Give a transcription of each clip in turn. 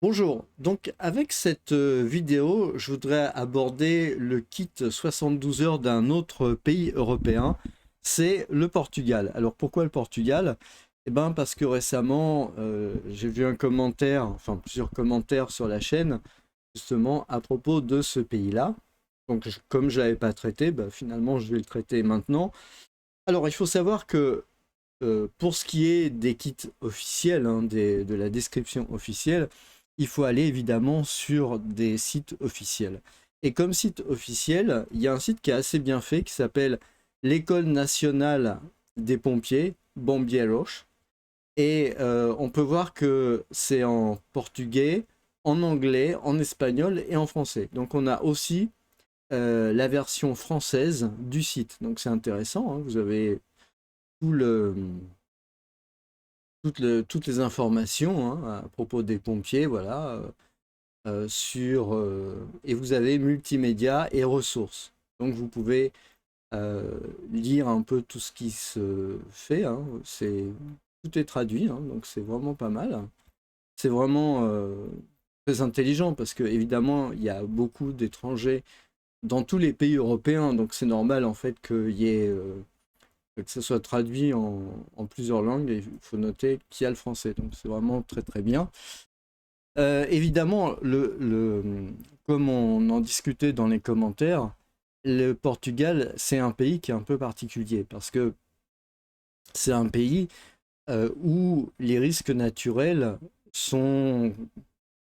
Bonjour, donc avec cette vidéo, je voudrais aborder le kit 72 heures d'un autre pays européen, c'est le Portugal. Alors pourquoi le Portugal? Eh bien parce que récemment, j'ai vu un commentaire, enfin plusieurs commentaires sur la chaîne, justement à propos de ce pays-là. Donc comme je ne l'avais pas traité, bah, finalement je vais le traiter maintenant. Alors il faut savoir que pour ce qui est des kits officiels, hein, de la description officielle, il faut aller évidemment sur des sites officiels. Et comme site officiel, il y a un site qui est assez bien fait qui s'appelle l'École nationale des pompiers, Bombeiros. Et on peut voir que c'est en portugais, en anglais, en espagnol et en français. Donc on a aussi la version française du site. Donc c'est intéressant, hein, vous avez tout le, toutes les informations, hein, à propos des pompiers, voilà, et vous avez multimédia et ressources. Donc vous pouvez lire un peu tout ce qui se fait, hein, tout est traduit, hein, donc c'est vraiment pas mal. C'est vraiment très intelligent parce que évidemment il y a beaucoup d'étrangers dans tous les pays européens, donc c'est normal en fait qu'il y ait que ce soit traduit en plusieurs langues, et il faut noter qu'il y a le français, donc c'est vraiment très très bien. Évidemment, comme on en discutait dans les commentaires, le Portugal, c'est un pays qui est un peu particulier, parce que c'est un pays où les risques naturels sont,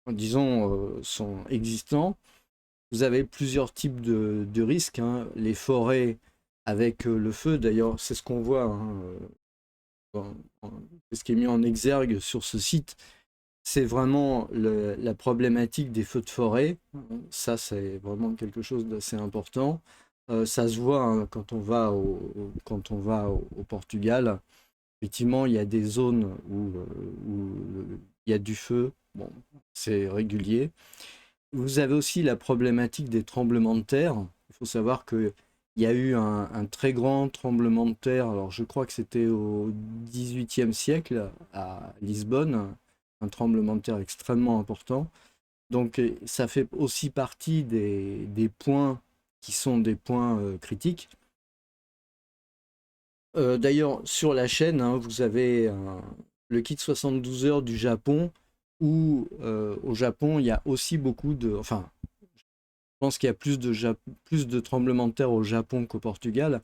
disons, sont existants. Vous avez plusieurs types de risques, hein. Les forêts avec le feu, d'ailleurs, c'est ce qu'on voit, hein, dans- c'est ce qui est mis en exergue sur ce site, c'est vraiment la problématique des feux de forêt. Ça, c'est vraiment quelque chose d'assez important. Ça se voit, hein, quand on va au Portugal. Effectivement, il y a des zones où il y a du feu. Bon, c'est régulier. Vous avez aussi la problématique des tremblements de terre. Il faut savoir qu'il y a eu un très grand tremblement de terre. Alors, je crois que c'était au XVIIIe siècle à Lisbonne, un tremblement de terre extrêmement important. Donc, ça fait aussi partie des points qui sont des points critiques. D'ailleurs, sur la chaîne, hein, vous avez le kit 72 heures du Japon, où au Japon, il y a aussi beaucoup de... Enfin, je pense qu'il y a plus de tremblements de terre au Japon qu'au Portugal,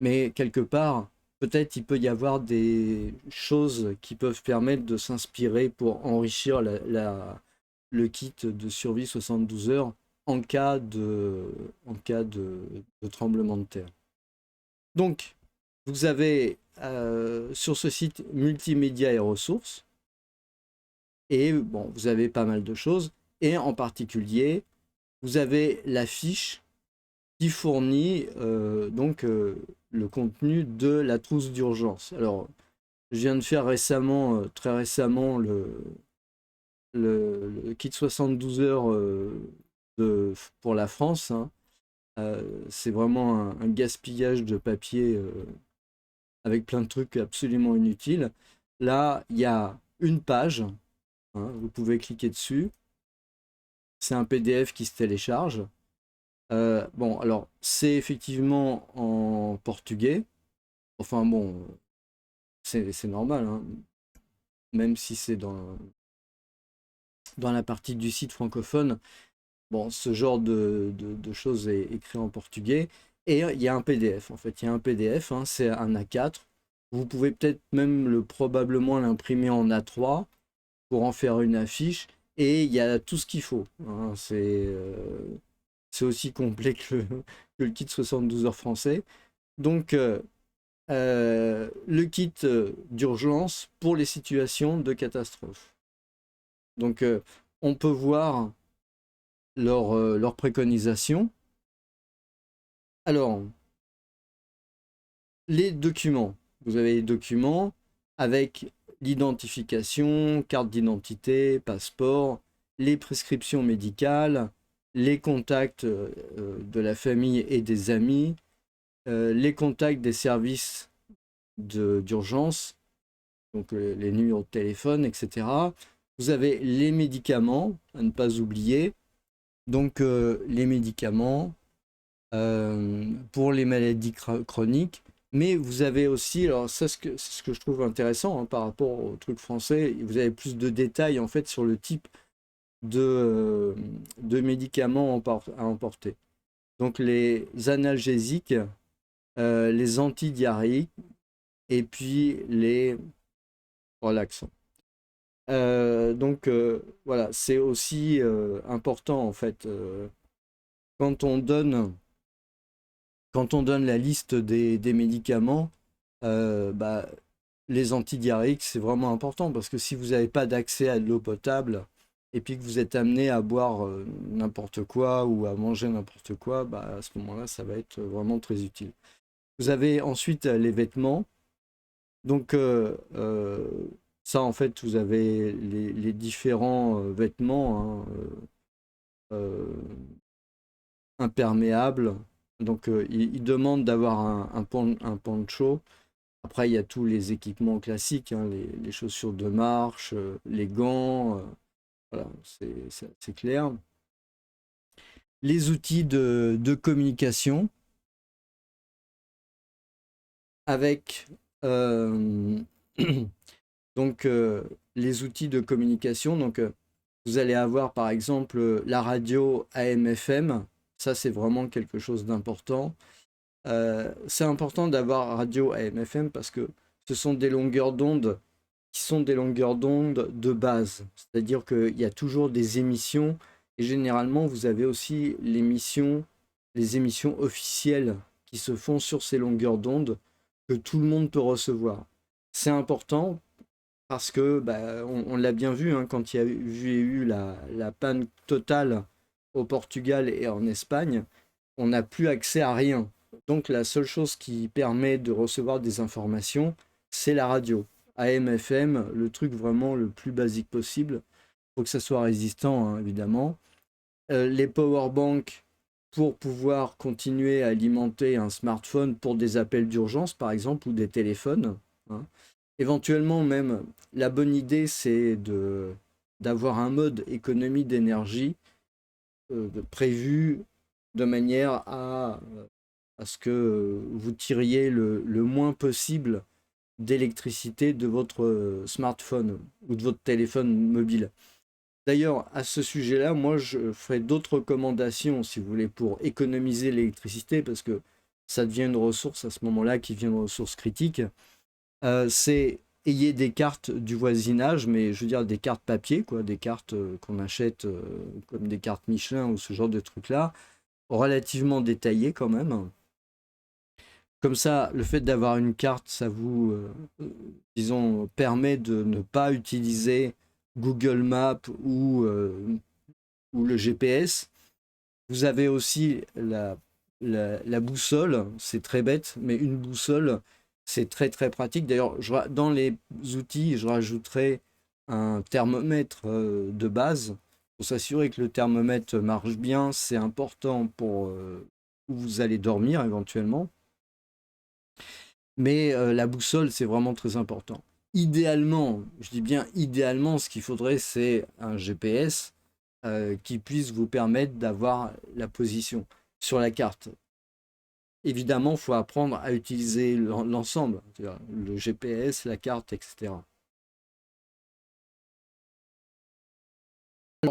mais quelque part, peut-être il peut y avoir des choses qui peuvent permettre de s'inspirer pour enrichir le kit de survie 72 heures en cas de tremblement de terre. Donc, vous avez sur ce site multimédia et ressources, et bon, vous avez pas mal de choses, et en particulier, vous avez la fiche qui fournit le contenu de la trousse d'urgence. Alors, je viens de faire récemment, très récemment, le kit 72 heures pour la France, hein. C'est vraiment un gaspillage de papier avec plein de trucs absolument inutiles. Là, il y a une page, hein, vous pouvez cliquer dessus. C'est un PDF qui se télécharge. Bon, alors, c'est effectivement en portugais. Enfin bon, c'est normal, hein. Même si c'est dans la partie du site francophone, bon, ce genre de choses est écrit en portugais. Et il y a un PDF, en fait, il y a un PDF, hein, c'est un A4. Vous pouvez peut-être même probablement l'imprimer en A3 pour en faire une affiche. Et il y a tout ce qu'il faut, hein. C'est aussi complet que le kit 72 heures français. Donc, le kit d'urgence pour les situations de catastrophe. Donc, on peut voir leurs préconisations. Alors, les documents. Vous avez les documents avec l'identification, carte d'identité, passeport, les prescriptions médicales, les contacts de la famille et des amis, les contacts des services d'urgence, donc les numéros de téléphone, etc. Vous avez les médicaments, à ne pas oublier. Donc les médicaments pour les maladies chroniques. Mais vous avez aussi, alors ça c'est ce que je trouve intéressant par rapport au truc français, vous avez plus de détails en fait sur le type de médicaments à emporter. Donc les analgésiques, les antidiarrhéiques et puis les relaxants. Donc voilà, c'est aussi important en fait quand on donne la liste des médicaments, bah, les antidiarrhéiques, c'est vraiment important parce que si vous n'avez pas d'accès à de l'eau potable et puis que vous êtes amené à boire n'importe quoi ou à manger n'importe quoi, bah, à ce moment-là, ça va être vraiment très utile. Vous avez ensuite les vêtements. Donc, ça, en fait, vous avez les différents vêtements hein, imperméables. Donc, il demande d'avoir un poncho. Après, il y a tous les équipements classiques, hein, les chaussures de marche, les gants, voilà, c'est clair. Les outils de communication avec donc les outils de communication. Donc, vous allez avoir par exemple la radio AM/FM. Ça, c'est vraiment quelque chose d'important. C'est important d'avoir radio AM/FM parce que ce sont des longueurs d'onde qui sont des longueurs d'onde de base. C'est-à-dire qu'il y a toujours des émissions et généralement vous avez aussi les émissions officielles qui se font sur ces longueurs d'onde que tout le monde peut recevoir. C'est important parce que bah, on l'a bien vu hein, quand il y a eu la panne totale au Portugal et en Espagne, on n'a plus accès à rien. Donc la seule chose qui permet de recevoir des informations, c'est la radio. AM/FM, le truc vraiment le plus basique possible. Il faut que ça soit résistant, hein, évidemment. Les powerbanks pour pouvoir continuer à alimenter un smartphone pour des appels d'urgence, par exemple, ou des téléphones. Hein. Éventuellement, même, la bonne idée, c'est d'avoir un mode économie d'énergie prévu de manière à ce que vous tiriez le moins possible d'électricité de votre smartphone ou de votre téléphone mobile. D'ailleurs, à ce sujet-là, moi, je ferai d'autres recommandations, si vous voulez, pour économiser l'électricité, parce que ça devient une ressource à ce moment-là qui devient une ressource critique. C'est ayez des cartes du voisinage, mais je veux dire des cartes papier, quoi, des cartes qu'on achète comme des cartes Michelin ou ce genre de trucs-là, relativement détaillées quand même. Comme ça, le fait d'avoir une carte, ça vous, disons, permet de ne pas utiliser Google Maps ou le GPS. Vous avez aussi la boussole, c'est très bête, mais une boussole, c'est très très pratique. D'ailleurs, dans les outils, je rajouterai un thermomètre de base pour s'assurer que le thermomètre marche bien. C'est important pour où vous allez dormir éventuellement. Mais la boussole, c'est vraiment très important. Idéalement, je dis bien idéalement, ce qu'il faudrait, c'est un GPS qui puisse vous permettre d'avoir la position sur la carte. Évidemment, il faut apprendre à utiliser l'ensemble, le GPS, la carte, etc.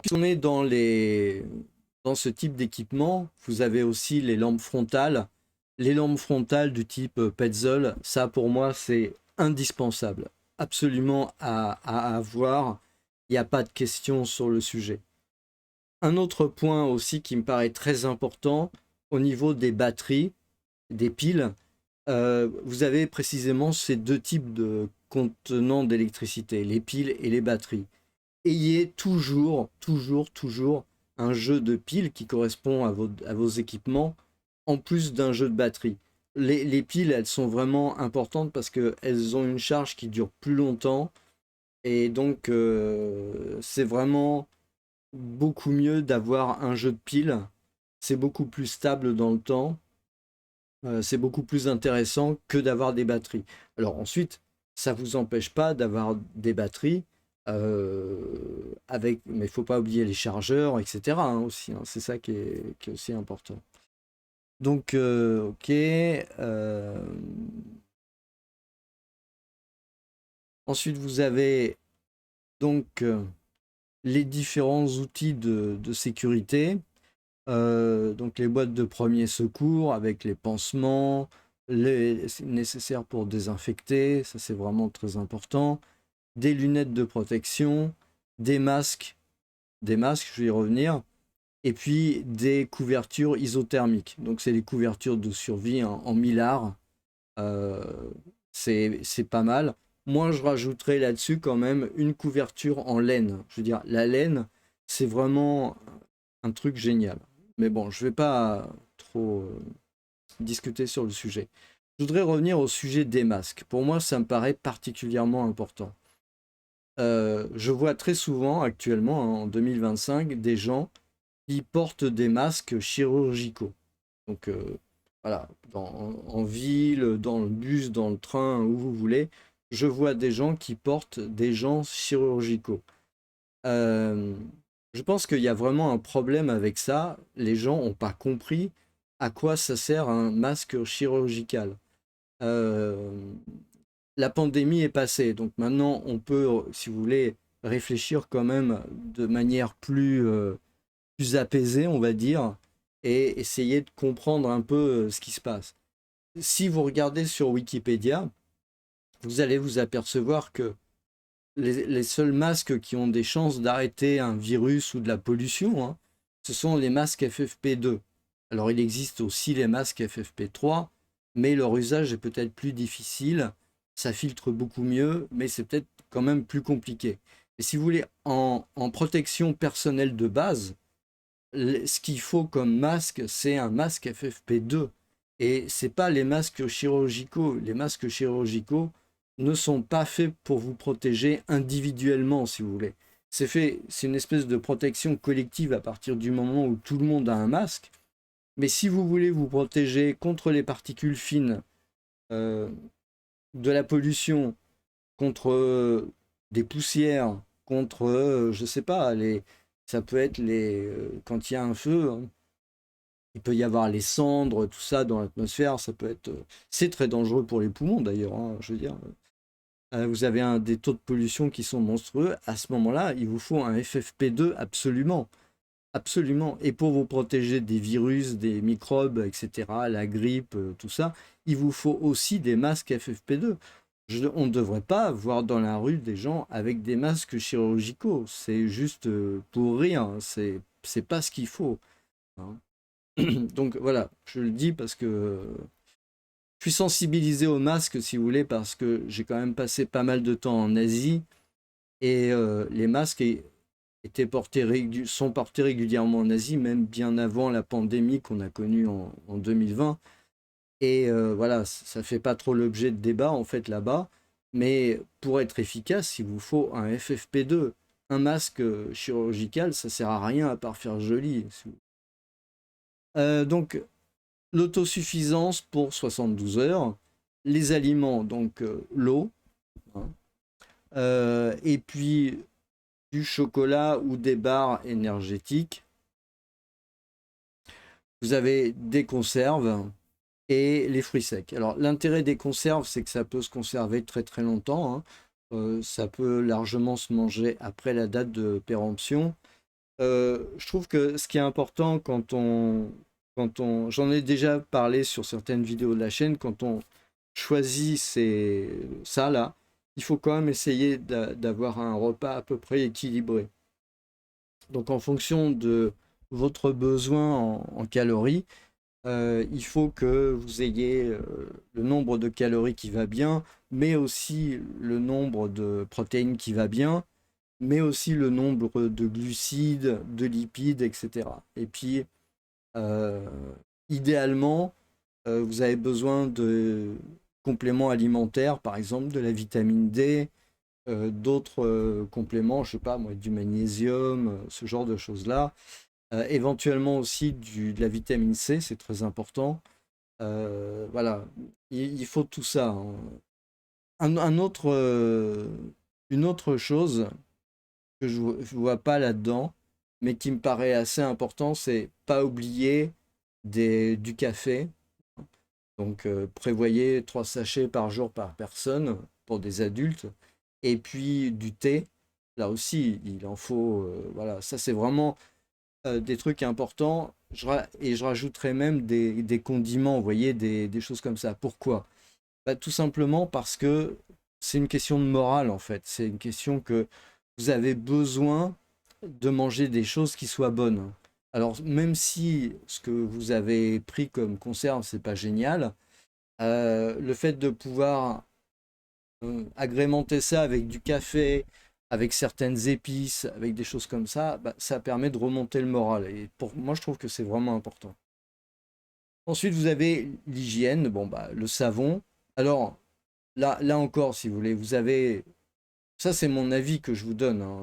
Si on est dans ce type d'équipement, vous avez aussi les lampes frontales. Les lampes frontales du type Petzl, ça pour moi c'est indispensable, absolument à avoir. Il n'y a pas de question sur le sujet. Un autre point aussi qui me paraît très important, au niveau des batteries, des piles, vous avez précisément ces deux types de contenants d'électricité, les piles et les batteries. Ayez toujours, toujours, toujours un jeu de piles qui correspond à vos équipements, en plus d'un jeu de batterie. Les piles, elles sont vraiment importantes parce qu'elles ont une charge qui dure plus longtemps. Et donc, c'est vraiment beaucoup mieux d'avoir un jeu de piles. C'est beaucoup plus stable dans le temps. C'est beaucoup plus intéressant que d'avoir des batteries. Alors ensuite, ça ne vous empêche pas d'avoir des batteries Mais il faut pas oublier les chargeurs, etc. Aussi, hein, c'est ça qui est aussi important. Donc, ok. Ensuite, vous avez donc les différents outils de sécurité. Donc les boîtes de premier secours avec les pansements, les nécessaires pour désinfecter, ça c'est vraiment très important. Des lunettes de protection, des masques, je vais y revenir, et puis des couvertures isothermiques. Donc c'est les couvertures de survie en mylar. Euh, c'est pas mal. Moi je rajouterais là-dessus quand même une couverture en laine. Je veux dire, la laine, c'est vraiment un truc génial. Mais bon, je vais pas trop discuter sur le sujet. Je voudrais revenir au sujet des masques. Pour moi, ça me paraît particulièrement important. Je vois très souvent actuellement, hein, en 2025, des gens qui portent des masques chirurgicaux. Donc voilà, en ville, dans le bus, dans le train, où vous voulez, je vois des gens qui portent des gants chirurgicaux. Euh, je pense qu'il y a vraiment un problème avec ça. Les gens n'ont pas compris à quoi ça sert un masque chirurgical. Euh, la pandémie est passée, donc maintenant on peut, si vous voulez, réfléchir quand même de manière plus apaisée, on va dire, et essayer de comprendre un peu ce qui se passe. Si vous regardez sur Wikipédia, vous allez vous apercevoir que les seuls masques qui ont des chances d'arrêter un virus ou de la pollution, hein, ce sont les masques FFP2. Alors il existe aussi les masques FFP3, mais leur usage est peut-être plus difficile, ça filtre beaucoup mieux, mais c'est peut-être quand même plus compliqué. Et si vous voulez, en protection personnelle de base, ce qu'il faut comme masque, c'est un masque FFP2. Et c'est pas les masques chirurgicaux. Les masques chirurgicaux ne sont pas faits pour vous protéger individuellement, si vous voulez. C'est une espèce de protection collective à partir du moment où tout le monde a un masque. Mais si vous voulez vous protéger contre les particules fines, euh, de la pollution, contre des poussières, contre, je sais pas, ça peut être quand il y a un feu, hein, il peut y avoir les cendres, tout ça dans l'atmosphère, ça peut être, c'est très dangereux pour les poumons d'ailleurs, hein, je veux dire. Vous avez des taux de pollution qui sont monstrueux. À ce moment-là, il vous faut un FFP2 absolument, absolument. Et pour vous protéger des virus, des microbes, etc., la grippe, tout ça, il vous faut aussi des masques FFP2. On ne devrait pas voir dans la rue des gens avec des masques chirurgicaux. C'est juste pour rire. C'est pas ce qu'il faut, hein. Donc voilà, je le dis parce que je suis sensibilisé aux masques, si vous voulez, parce que j'ai quand même passé pas mal de temps en Asie et les masques sont portés régulièrement en Asie, même bien avant la pandémie qu'on a connue en 2020. Et voilà, ça fait pas trop l'objet de débat en fait là-bas. Mais pour être efficace, il vous faut un FFP2. Un masque chirurgical, ça sert à rien à part faire joli. Donc l'autosuffisance pour 72 heures, les aliments, donc l'eau, hein, et puis du chocolat ou des barres énergétiques. Vous avez des conserves et les fruits secs. Alors l'intérêt des conserves, c'est que ça peut se conserver très très longtemps, hein. Ça peut largement se manger après la date de péremption. Je trouve que ce qui est important j'en ai déjà parlé sur certaines vidéos de la chaîne, quand on choisit ça là, il faut quand même essayer d'avoir un repas à peu près équilibré. Donc en fonction de votre besoin en calories, il faut que vous ayez le nombre de calories qui va bien, mais aussi le nombre de protéines qui va bien, mais aussi le nombre de glucides, de lipides, etc. Et puis, euh, idéalement, vous avez besoin de compléments alimentaires, par exemple de la vitamine D, d'autres compléments, je sais pas moi, du magnésium, ce genre de choses-là. Éventuellement aussi de la vitamine C, c'est très important. Voilà, il faut tout ça, hein. Un autre, une autre chose, que je vois pas là-dedans, mais qui me paraît assez important, c'est pas oublier du café. Donc prévoyez 3 sachets par jour par personne pour des adultes. Et puis du thé, là aussi, il en faut. Voilà, ça c'est vraiment des trucs importants. Et je rajouterais même des condiments, vous voyez, des choses comme ça. Pourquoi? Bah, tout simplement parce que c'est une question de morale en fait. C'est une question que vous avez besoin de manger des choses qui soient bonnes. Alors même si ce que vous avez pris comme conserve, c'est pas génial, le fait de pouvoir agrémenter ça avec du café, avec certaines épices, avec des choses comme ça, bah, ça permet de remonter le moral. Et pour moi, je trouve que c'est vraiment important. Ensuite, vous avez l'hygiène, bon, bah, le savon. Alors, là encore, si vous voulez, vous avez... Ça, c'est mon avis que je vous donne, hein,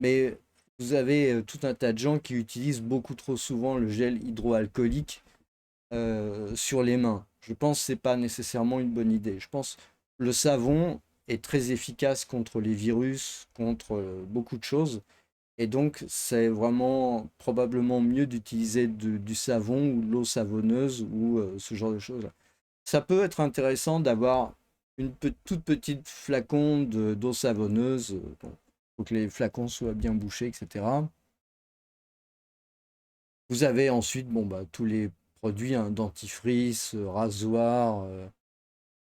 mais vous avez tout un tas de gens qui utilisent beaucoup trop souvent le gel hydroalcoolique sur les mains. Je pense que c'est pas nécessairement une bonne idée. Je pense que le savon est très efficace contre les virus, contre beaucoup de choses. Et donc, c'est vraiment probablement mieux d'utiliser du savon ou de l'eau savonneuse ou ce genre de choses. Ça peut être intéressant d'avoir une toute petite flacon d'eau savonneuse. Bon, faut que les flacons soient bien bouchés, etc. Vous avez ensuite bon, bah, tous les produits, hein, dentifrice, rasoir,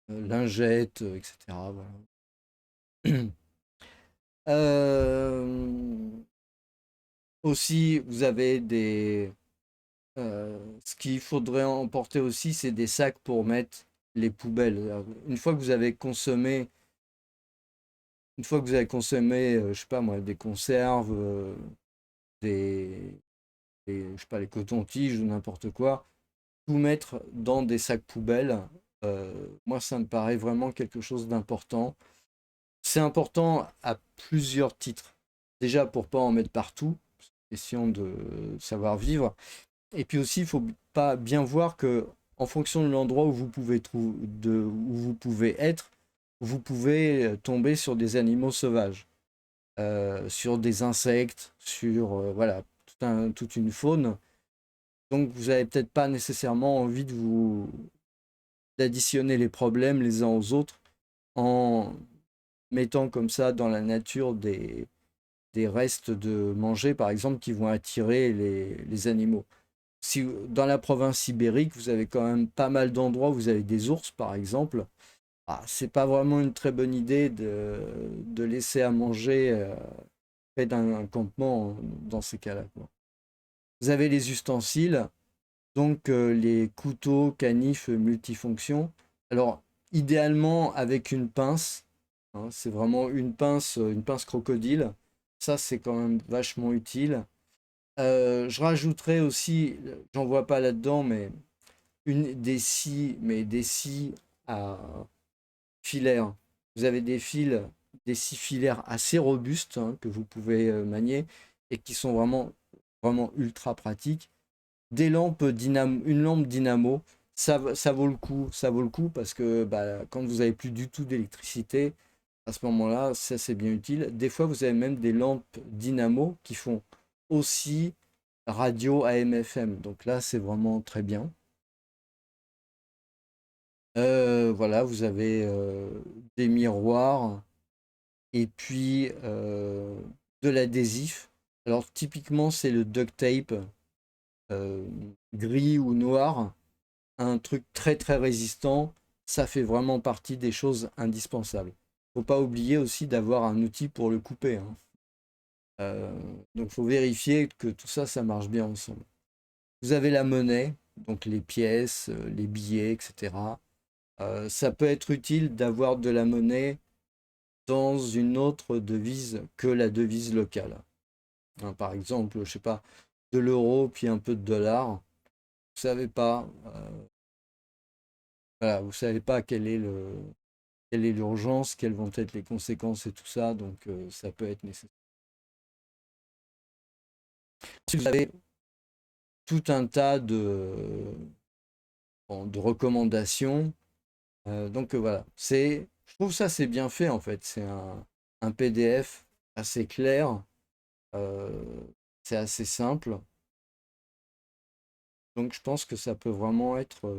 lingettes, etc. Voilà. Euh, Aussi, vous avez ce qu'il faudrait emporter aussi, c'est des sacs pour mettre les poubelles. Alors, une fois que vous avez consommé, je sais pas moi, des conserves, des, je sais pas, les cotons-tiges ou n'importe quoi, tout mettre dans des sacs poubelles. Moi, ça me paraît vraiment quelque chose d'important. C'est important à plusieurs titres. Déjà pour pas en mettre partout, question de savoir vivre. Et puis aussi, il faut pas bien voir que en fonction de l'endroit où vous pouvez où vous pouvez être, vous pouvez tomber sur des animaux sauvages, sur des insectes, sur voilà toute une faune. Donc vous n'avez peut-être pas nécessairement envie d'additionner les problèmes les uns aux autres en mettant comme ça dans la nature des restes de manger, par exemple, qui vont attirer les animaux. Si, dans la province ibérique, vous avez quand même pas mal d'endroits où vous avez des ours, par exemple. Ah, c'est pas vraiment une très bonne idée de laisser à manger près d'un campement dans ces cas-là, quoi. Vous avez les ustensiles, donc les couteaux, canifs multifonctions. Alors, idéalement avec une pince, hein, c'est vraiment une pince crocodile. Ça, c'est quand même vachement utile. Je rajouterais aussi, j'en vois pas là-dedans, mais des scies à filaire. Vous avez des scies filaires assez robustes, hein, que vous pouvez manier et qui sont vraiment ultra pratiques. Des lampes dynamo, une lampe dynamo, ça vaut le coup, ça vaut le coup parce que bah, quand vous avez plus du tout d'électricité, à ce moment-là, ça c'est bien utile. Des fois, vous avez même des lampes dynamo qui font aussi radio AM/FM. Donc là, c'est vraiment très bien. Voilà, vous avez des miroirs et puis de l'adhésif. Alors typiquement, c'est le duct tape euh, gris ou noir, un truc très très résistant. Ça fait vraiment partie des choses indispensables. Faut pas oublier aussi d'avoir un outil pour le couper, hein. Euh, donc faut vérifier que tout ça, ça marche bien ensemble. Vous avez la monnaie, donc les pièces, les billets, etc. Ça peut être utile d'avoir de la monnaie dans une autre devise que la devise locale, hein. Par exemple, je sais pas, de l'euro puis un peu de dollar. Vous savez pas, voilà, vous savez pas quelle est l'urgence, quelles vont être les conséquences et tout ça, donc ça peut être nécessaire. Si vous avez tout un tas bon, de recommandations, donc voilà, je trouve ça c'est bien fait en fait. C'est un PDF assez clair, c'est assez simple. Donc je pense que ça peut vraiment être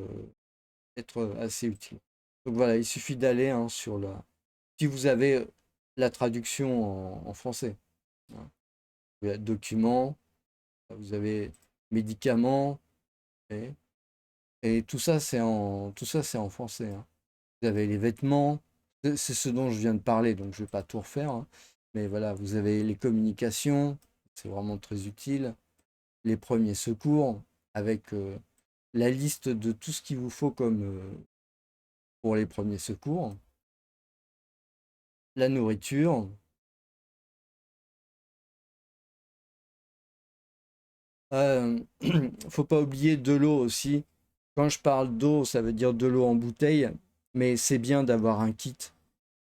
assez utile. Donc voilà, il suffit d'aller hein, sur la... Si vous avez la traduction en français, hein. Vous avez documents, vous avez médicaments, et, et tout ça c'est en français, hein. Vous avez les vêtements, c'est ce dont je viens de parler, donc je ne vais pas tout refaire, hein. Mais voilà, vous avez les communications, c'est vraiment très utile. Les premiers secours, avec la liste de tout ce qu'il vous faut comme pour les premiers secours. La nourriture. Faut pas oublier de l'eau aussi. Quand je parle d'eau, ça veut dire de l'eau en bouteille, mais c'est bien d'avoir un kit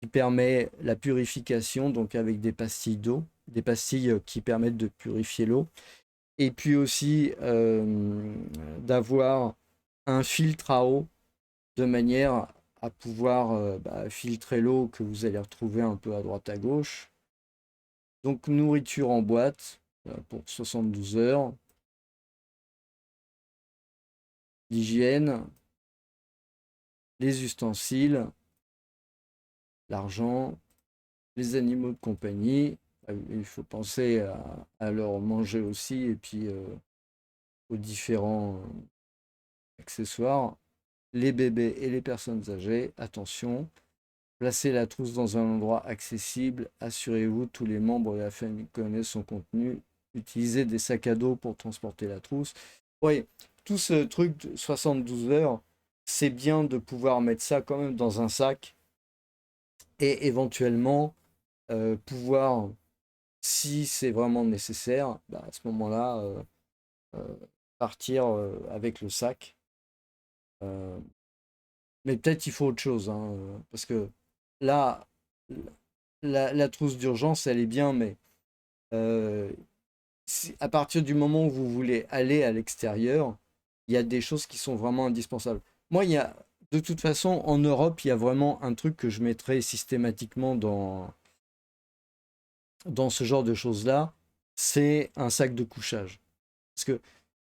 qui permet la purification, donc avec des pastilles d'eau, des pastilles qui permettent de purifier l'eau. Et puis aussi d'avoir un filtre à eau de manière à pouvoir filtrer l'eau que vous allez retrouver un peu à droite à gauche. Donc nourriture en boîte pour 72 heures. L'hygiène, les ustensiles, l'argent, les animaux de compagnie. Il faut penser à leur manger aussi et puis aux différents accessoires. Les bébés et les personnes âgées, attention. Placez la trousse dans un endroit accessible. Assurez-vous que tous les membres de la famille connaissent son contenu. Utilisez des sacs à dos pour transporter la trousse. Oui, tout ce truc de 72 heures, c'est bien de pouvoir mettre ça quand même dans un sac et éventuellement pouvoir, si c'est vraiment nécessaire, à ce moment-là, euh, partir avec le sac. Euh, mais peut-être il faut autre chose, hein, parce que là, la trousse d'urgence, elle est bien, mais euh, à partir du moment où vous voulez aller à l'extérieur, il y a des choses qui sont vraiment indispensables. Moi, de toute façon, en Europe, il y a vraiment un truc que je mettrais systématiquement dans ce genre de choses-là, c'est un sac de couchage. Parce que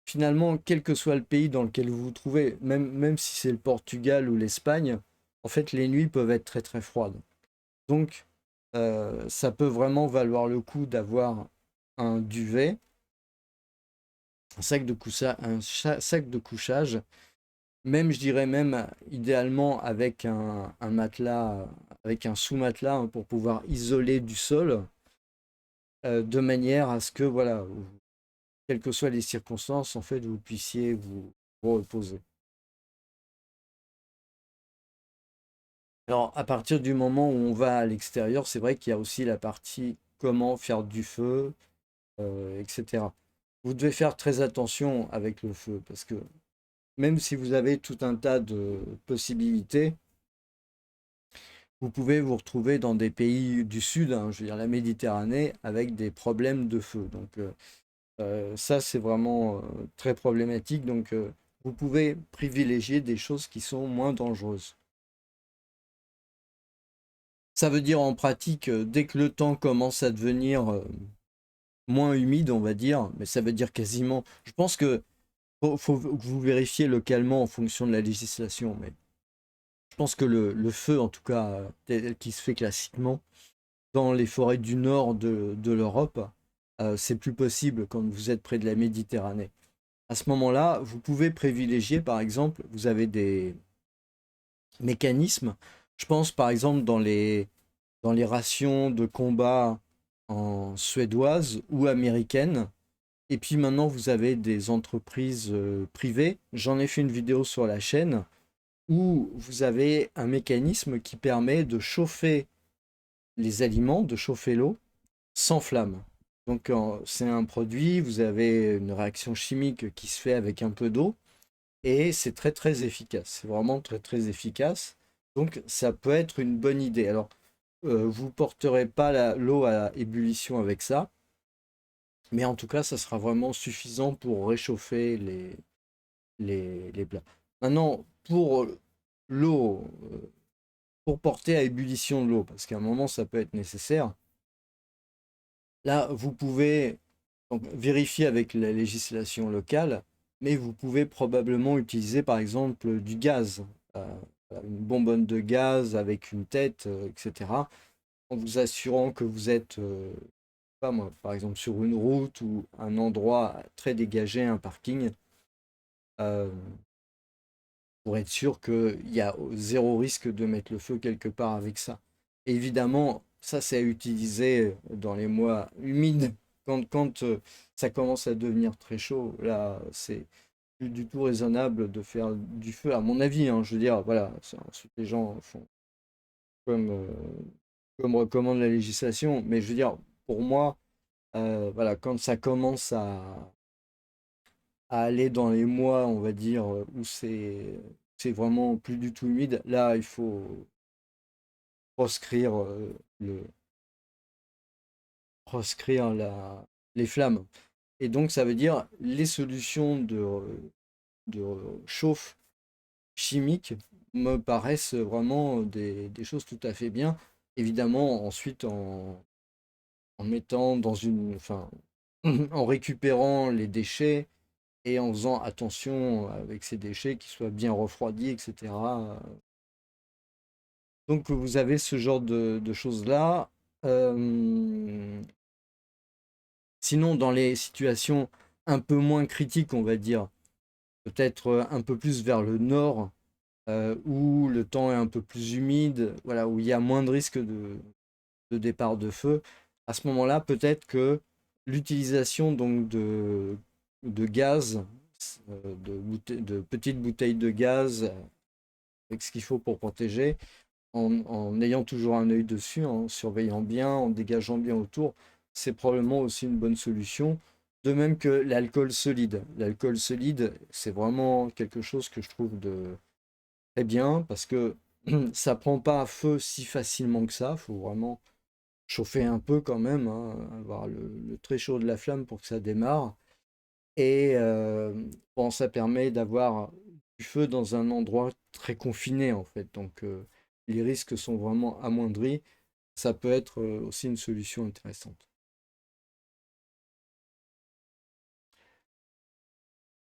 finalement, quel que soit le pays dans lequel vous vous trouvez, même si c'est le Portugal ou l'Espagne, en fait, les nuits peuvent être très très froides. Donc, ça peut vraiment valoir le coup d'avoir un duvet, sac de couchage, même, je dirais même, idéalement avec un matelas, avec un sous-matelas hein, pour pouvoir isoler du sol, de manière à ce que, voilà, quelles que soient les circonstances, en fait, vous puissiez vous reposer. Alors, à partir du moment où on va à l'extérieur, c'est vrai qu'il y a aussi la partie comment faire du feu, etc. Vous devez faire très attention avec le feu, parce que même si vous avez tout un tas de possibilités, vous pouvez vous retrouver dans des pays du Sud, hein, je veux dire la Méditerranée, avec des problèmes de feu. Donc ça, c'est vraiment très problématique. Donc vous pouvez privilégier des choses qui sont moins dangereuses. Ça veut dire en pratique, dès que le temps commence à devenir moins humide, on va dire, mais ça veut dire quasiment. Je pense que faut que vous vérifiez localement en fonction de la législation, mais je pense que le feu, en tout cas, tel qui se fait classiquement dans les forêts du nord de l'Europe, c'est plus possible quand vous êtes près de la Méditerranée. À ce moment-là, vous pouvez privilégier, par exemple, vous avez des mécanismes. Je pense, par exemple, dans les rations de combat en suédoise ou américaine. Et puis maintenant, vous avez des entreprises privées. J'en ai fait une vidéo sur la chaîne où vous avez un mécanisme qui permet de chauffer les aliments, de chauffer l'eau sans flamme. Donc c'est un produit, vous avez une réaction chimique qui se fait avec un peu d'eau et c'est très très efficace. C'est vraiment très très efficace. Donc ça peut être une bonne idée. Alors vous porterez pas l'eau à ébullition avec ça, mais en tout cas ça sera vraiment suffisant pour réchauffer les plats. Maintenant pour l'eau, pour porter à ébullition de l'eau, parce qu'à un moment ça peut être nécessaire, Là, vous pouvez donc, vérifier avec la législation locale, mais vous pouvez probablement utiliser par exemple du gaz, euh, une bonbonne de gaz avec une tête, etc. En vous assurant que vous êtes, pas moi, par exemple sur une route ou un endroit très dégagé, un parking, euh, pour être sûr qu'il y a zéro risque de mettre le feu quelque part avec ça. Évidemment, ça c'est à utiliser dans les mois humides, quand ça commence à devenir très chaud. Là, c'est plus du tout raisonnable de faire du feu, à mon avis, hein. Je veux dire, voilà, ensuite les gens font comme, comme recommande la législation, mais je veux dire, pour moi, voilà, quand ça commence à aller dans les mois, on va dire, où c'est vraiment plus du tout humide, là, il faut proscrire, le, proscrire les flammes. Et donc, ça veut dire les solutions de chauffe chimique me paraissent vraiment des choses tout à fait bien. Évidemment, ensuite, en mettant dans une, enfin, en récupérant les déchets et en faisant attention avec ces déchets qu'ils soient bien refroidis, etc. Donc vous avez ce genre de choses-là. Euh, Sinon, dans les situations un peu moins critiques, on va dire, peut-être un peu plus vers le nord, où le temps est un peu plus humide, voilà, où il y a moins de risques de départ de feu, à ce moment-là, peut-être que l'utilisation donc de gaz, de petites bouteilles de gaz, avec ce qu'il faut pour protéger, en ayant toujours un œil dessus, en surveillant bien, en dégageant bien autour, c'est probablement aussi une bonne solution. De même que l'alcool solide. L'alcool solide, c'est vraiment quelque chose que je trouve de très bien parce que ça prend pas à feu si facilement que ça. Il faut vraiment chauffer un peu quand même, hein, avoir le très chaud de la flamme pour que ça démarre. Et bon, ça permet d'avoir du feu dans un endroit très confiné en fait. Donc les risques sont vraiment amoindris. Ça peut être aussi une solution intéressante.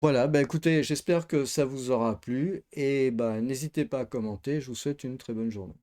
Voilà, bah écoutez, j'espère que ça vous aura plu et bah, n'hésitez pas à commenter. Je vous souhaite une très bonne journée.